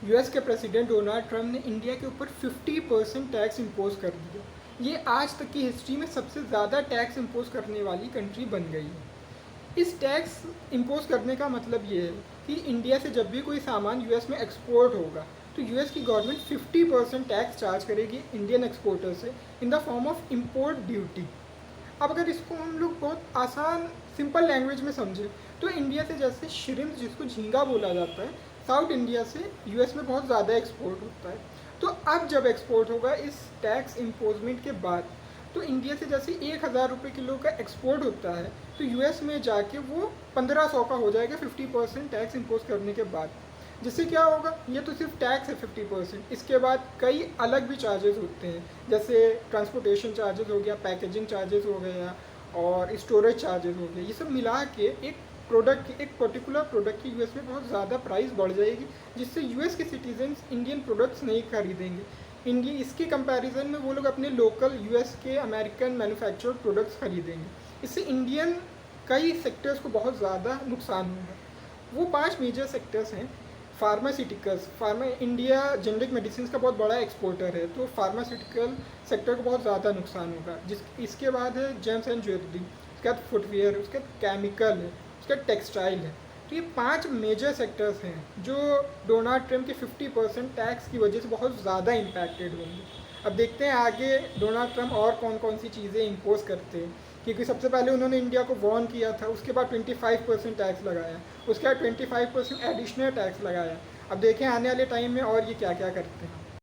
US के president Donald Trump ने India के ऊपर 50% टैक्स इम्पोज कर दिया। ये आज तक की हिस्ट्री में सबसे ज़्यादा टैक्स इम्पोज करने वाली कंट्री बन गई है। इस टैक्स इम्पोज करने का मतलब ये है कि इंडिया से जब भी कोई सामान यूएस में एक्सपोर्ट होगा तो यूएस की गवर्नमेंट 50% टैक्स चार्ज करेगी इंडियन एक्सपोर्टर से in the form of import duty. अब अगर इसको हम लोग बहुत आसान सिंपल लैंग्वेज में समझें तो इंडिया से जैसे श्रिम्प जिसको झींगा बोला जाता है, साउथ इंडिया से यूएस में बहुत ज़्यादा एक्सपोर्ट होता है। तो अब जब एक्सपोर्ट होगा इस टैक्स इम्पोजमेंट के बाद, तो इंडिया से जैसे 1,000 रुपये किलो का एक्सपोर्ट होता है तो यूएस में जाके वो 1,500 का हो जाएगा 50% टैक्स इम्पोज करने के बाद। जिससे क्या होगा, ये तो सिर्फ टैक्स है 50%, इसके बाद कई अलग भी चार्जेस होते हैं, जैसे ट्रांसपोर्टेशन चार्जेस हो गया, पैकेजिंग चार्जेस हो गया और स्टोरेज चार्जेस हो गए। ये सब मिला के एक प्रोडक्ट की, एक पर्टिकुलर प्रोडक्ट की यूएस में बहुत ज़्यादा प्राइस बढ़ जाएगी, जिससे यूएस के सिटीजन्स इंडियन प्रोडक्ट्स नहीं खरीदेंगे। इंडिया इसके कंपैरिजन में वो लोग अपने लोकल यूएस के अमेरिकन मैन्युफैक्चर्ड प्रोडक्ट्स खरीदेंगे। इससे इंडियन कई सेक्टर्स को बहुत ज़्यादा नुकसान होगा। वो 5 मेजर सेक्टर्स हैं। फार्मास्यूटिकल्स, इंडिया जेनरिक मेडिसिन का बहुत बड़ा एक्सपोर्टर है, तो फार्मास्यूटिकल सेक्टर को बहुत ज़्यादा नुकसान होगा। इसके बाद है जेम्स एंड ज्वेलरी, उसके बाद फुटवेयर, उसके बाद केमिकल है, उसके बाद टेक्सटाइल है। तो ये 5 मेजर सेक्टर्स हैं जो डोनाल्ड ट्रंप के 50% टैक्स की वजह से बहुत ज़्यादा इम्पैक्टेड होंगे। अब देखते हैं आगे डोनाल्ड ट्रंप और कौन कौन सी चीज़ें इम्पोज करते हैं, क्योंकि सबसे पहले उन्होंने इंडिया को वार्न किया था, उसके बाद 25% टैक्स लगाया, उसके बाद 25% एडिशनल टैक्स लगाया। अब देखें आने वाले टाइम में और ये क्या क्या करते हैं।